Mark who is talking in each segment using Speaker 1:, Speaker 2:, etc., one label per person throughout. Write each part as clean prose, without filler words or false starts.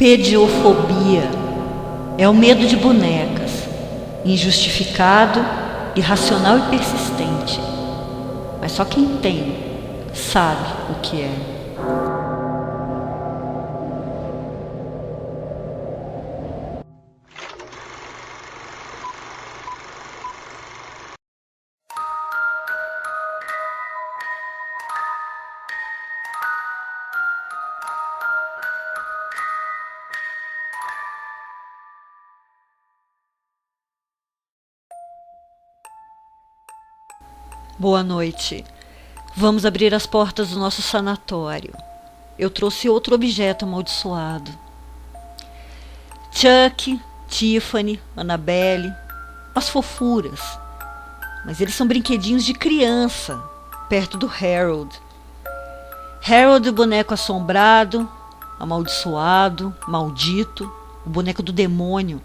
Speaker 1: Pediofobia é o medo de bonecas, injustificado, irracional e persistente. Mas só quem tem sabe o que é. Boa noite. Vamos abrir as portas do nosso sanatório. Eu trouxe outro objeto amaldiçoado. Chuck, Tiffany, Annabelle, as fofuras. Mas eles são brinquedinhos de criança, perto do Harold. Harold, o boneco assombrado, amaldiçoado, maldito, o boneco do demônio.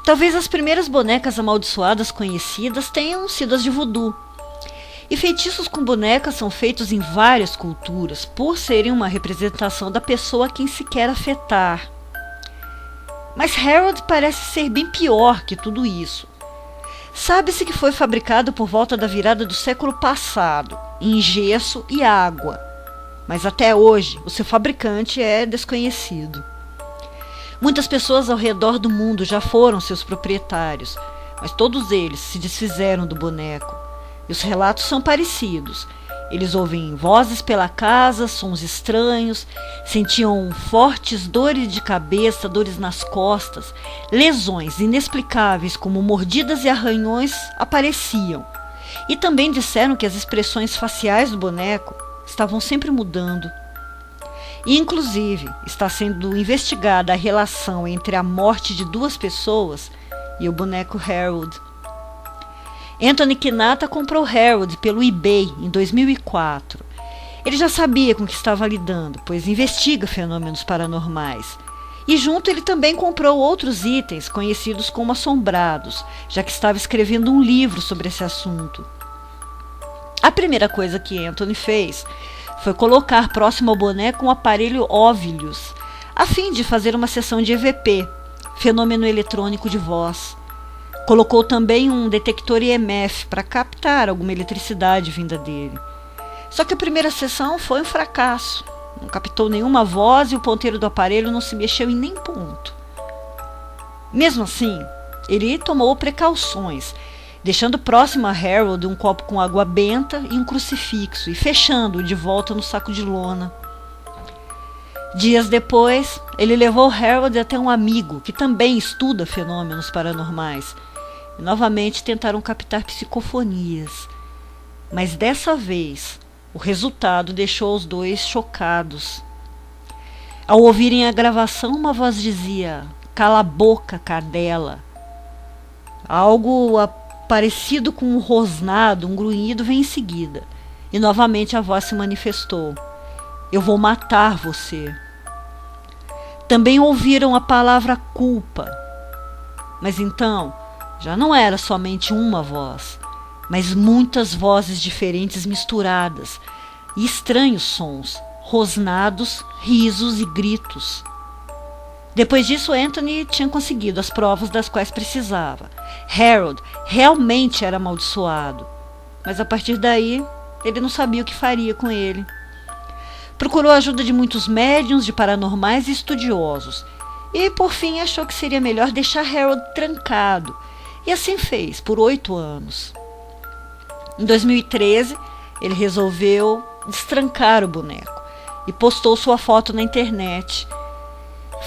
Speaker 1: Talvez as primeiras bonecas amaldiçoadas conhecidas tenham sido as de voodoo. E feitiços com bonecas são feitos em várias culturas, por serem uma representação da pessoa a quem se quer afetar. Mas Harold parece ser bem pior que tudo isso. Sabe-se que foi fabricado por volta da virada do século passado, em gesso e água. Mas até hoje, o seu fabricante é desconhecido. Muitas pessoas ao redor do mundo já foram seus proprietários, mas todos eles se desfizeram do boneco. E os relatos são parecidos. Eles ouvem vozes pela casa, sons estranhos, sentiam fortes dores de cabeça, dores nas costas, lesões inexplicáveis como mordidas e arranhões apareciam. E também disseram que as expressões faciais do boneco estavam sempre mudando. E, inclusive, está sendo investigada a relação entre a morte de duas pessoas e o boneco Harold. Anthony Kinata comprou Harold pelo eBay em 2004. Ele já sabia com o que estava lidando, pois investiga fenômenos paranormais. E junto ele também comprou outros itens conhecidos como assombrados, já que estava escrevendo um livro sobre esse assunto. A primeira coisa que Anthony fez foi colocar próximo ao boneco um aparelho Ovilus, a fim de fazer uma sessão de EVP, fenômeno eletrônico de voz. Colocou também um detector EMF para captar alguma eletricidade vinda dele. Só que a primeira sessão foi um fracasso. Não captou nenhuma voz e o ponteiro do aparelho não se mexeu em nem ponto. Mesmo assim, ele tomou precauções, deixando próximo a Harold um copo com água benta e um crucifixo, e fechando-o de volta no saco de lona. Dias depois, ele levou Harold até um amigo que também estuda fenômenos paranormais, e novamente tentaram captar psicofonias. Mas dessa vez, o resultado deixou os dois chocados. Ao ouvirem a gravação, uma voz dizia: "Cala a boca, cadela." Algo parecido com um rosnado, um grunhido, vem em seguida. E novamente a voz se manifestou: "Eu vou matar você." Também ouviram a palavra culpa. Mas então, já não era somente uma voz, mas muitas vozes diferentes misturadas, e estranhos sons, rosnados, risos e gritos. Depois disso, Anthony tinha conseguido as provas das quais precisava. Harold realmente era amaldiçoado, mas a partir daí, ele não sabia o que faria com ele. Procurou a ajuda de muitos médiuns, de paranormais e estudiosos, e por fim achou que seria melhor deixar Harold trancado, e assim fez por 8 anos. Em 2013, ele resolveu destrancar o boneco e postou sua foto na internet.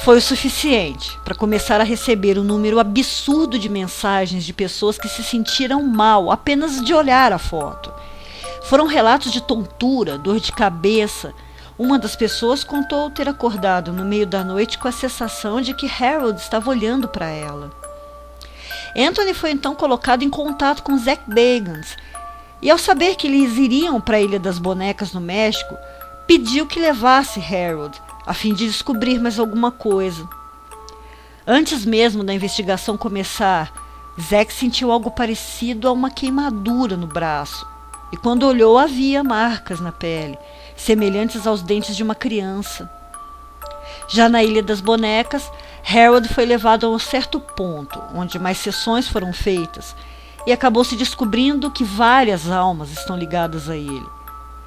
Speaker 1: Foi o suficiente para começar a receber um número absurdo de mensagens de pessoas que se sentiram mal apenas de olhar a foto. Foram relatos de tontura, dor de cabeça. Uma das pessoas contou ter acordado no meio da noite com a sensação de que Harold estava olhando para ela. Anthony foi então colocado em contato com Zach Bagans, e ao saber que eles iriam para a Ilha das Bonecas no México, pediu que levasse Harold, a fim de descobrir mais alguma coisa. Antes mesmo da investigação começar, Zack sentiu algo parecido a uma queimadura no braço, e quando olhou havia marcas na pele, semelhantes aos dentes de uma criança. Já na Ilha das Bonecas, Harold foi levado a um certo ponto, onde mais sessões foram feitas, e acabou se descobrindo que várias almas estão ligadas a ele.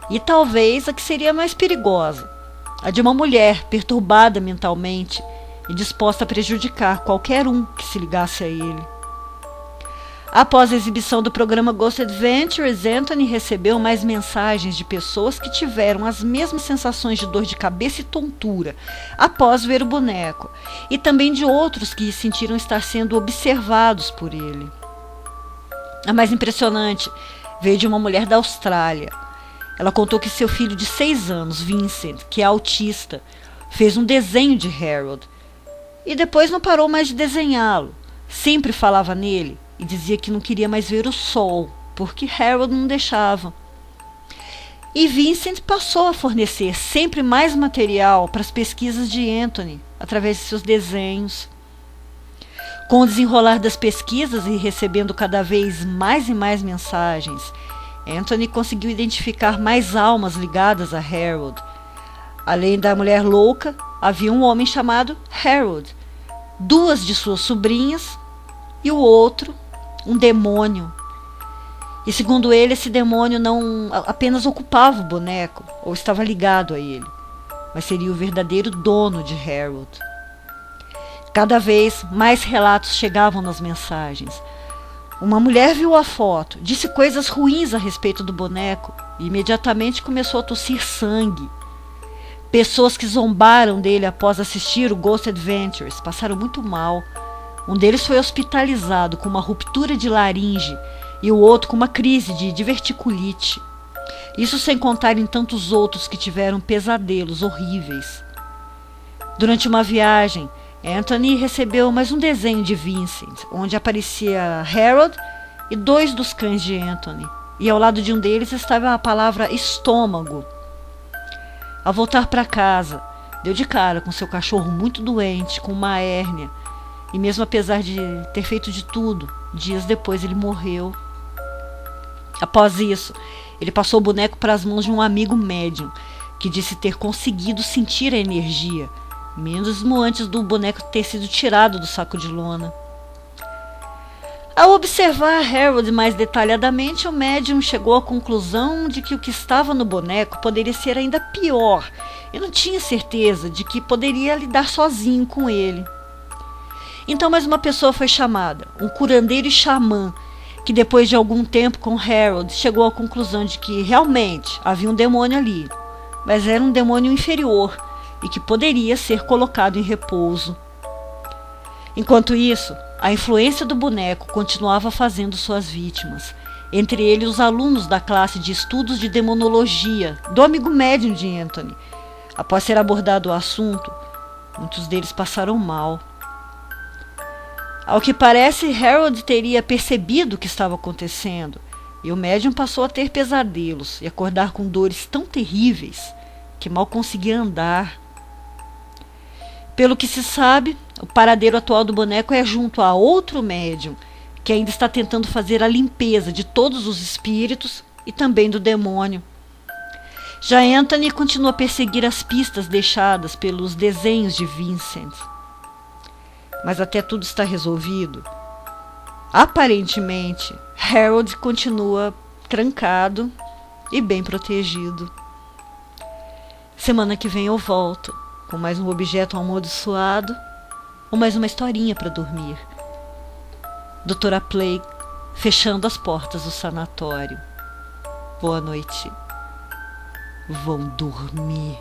Speaker 1: E talvez a que seria mais perigosa, a de uma mulher perturbada mentalmente e disposta a prejudicar qualquer um que se ligasse a ele. Após a exibição do programa Ghost Adventures, Anthony recebeu mais mensagens de pessoas que tiveram as mesmas sensações de dor de cabeça e tontura após ver o boneco, e também de outros que sentiram estar sendo observados por ele. A mais impressionante veio de uma mulher da Austrália. Ela contou que seu filho de 6 anos, Vincent, que é autista, fez um desenho de Harold e depois não parou mais de desenhá-lo. Sempre falava nele e dizia que não queria mais ver o sol, porque Harold não deixava. E Vincent passou a fornecer sempre mais material para as pesquisas de Anthony, através de seus desenhos. Com o desenrolar das pesquisas e recebendo cada vez mais e mais mensagens, Anthony conseguiu identificar mais almas ligadas a Harold. Além da mulher louca, havia um homem chamado Harold, 2 de suas sobrinhas e o outro, um demônio. E segundo ele, esse demônio não apenas ocupava o boneco ou estava ligado a ele, mas seria o verdadeiro dono de Harold. Cada vez mais relatos chegavam nas mensagens. Uma mulher viu a foto, disse coisas ruins a respeito do boneco e imediatamente começou a tossir sangue. Pessoas que zombaram dele após assistir o Ghost Adventures passaram muito mal. Um deles foi hospitalizado com uma ruptura de laringe e o outro com uma crise de diverticulite. Isso sem contar em tantos outros que tiveram pesadelos horríveis. Durante uma viagem, Anthony recebeu mais um desenho de Vincent, onde aparecia Harold e 2 dos cães de Anthony, e ao lado de um deles estava a palavra estômago. Ao voltar para casa, deu de cara com seu cachorro muito doente, com uma hérnia, e mesmo apesar de ter feito de tudo, dias depois ele morreu. Após isso, ele passou o boneco para as mãos de um amigo médium, que disse ter conseguido sentir a energia, mesmo antes do boneco ter sido tirado do saco de lona. Ao observar Harold mais detalhadamente, o médium chegou à conclusão de que o que estava no boneco poderia ser ainda pior e não tinha certeza de que poderia lidar sozinho com ele. Então mais uma pessoa foi chamada, um curandeiro e xamã, que depois de algum tempo com Harold chegou à conclusão de que realmente havia um demônio ali, mas era um demônio inferior e que poderia ser colocado em repouso. Enquanto isso, a influência do boneco continuava fazendo suas vítimas, entre eles os alunos da classe de estudos de demonologia do amigo médium de Anthony. Após ser abordado o assunto, muitos deles passaram mal. Ao que parece, Harold teria percebido o que estava acontecendo, e o médium passou a ter pesadelos e acordar com dores tão terríveis que mal conseguia andar. Pelo que se sabe, o paradeiro atual do boneco é junto a outro médium, que ainda está tentando fazer a limpeza de todos os espíritos e também do demônio. Já Anthony continua a perseguir as pistas deixadas pelos desenhos de Vincent. Mas até tudo está resolvido, aparentemente, Harold continua trancado e bem protegido. Semana que vem eu volto com mais um objeto amaldiçoado ou mais uma historinha para dormir. Doutora Plague, fechando as portas do sanatório. Boa noite. Vão dormir.